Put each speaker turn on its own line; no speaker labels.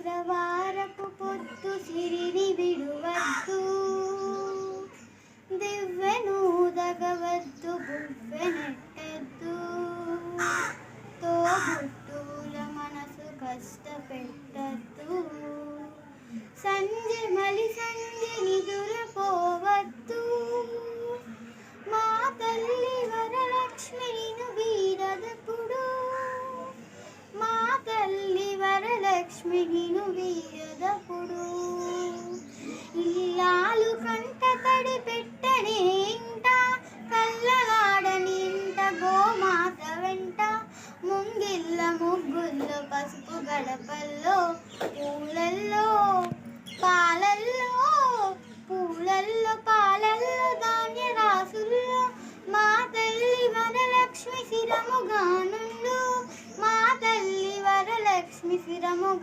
శుక్రవారపు పొద్దు సిరిని విడువద్దు, దివ్వెను దగవద్దు, బువ్వెనెట్టద్దు, తోబుట్టువుల మనసు కష్టపెట్టద్దు, సంజె మలి సంజె నిదురపోవద్దు, మా తల్లి వరలక్ష్మి నిన్ను వీడదప్పుడు, మా తల్లి వరలక్ష్మి నిన్ను వీడదప్పుడు, ఇల్లాలు కంట తడి పెట్టని ఇంట, కళ్ళగాడని ఇంట గోమాత వెంట, ముంగిళ్ళ ముగ్గుల్లో పసుపు గడపల్లో, పూలల్లో పాలల్లో, పూలల్లో పాలల్లో, ధాన్య రాసుల్లో, మా తల్లి వరలక్ష్మి శిరముగా నుండు, మా తల్లి వరలక్ష్మి శిరముగా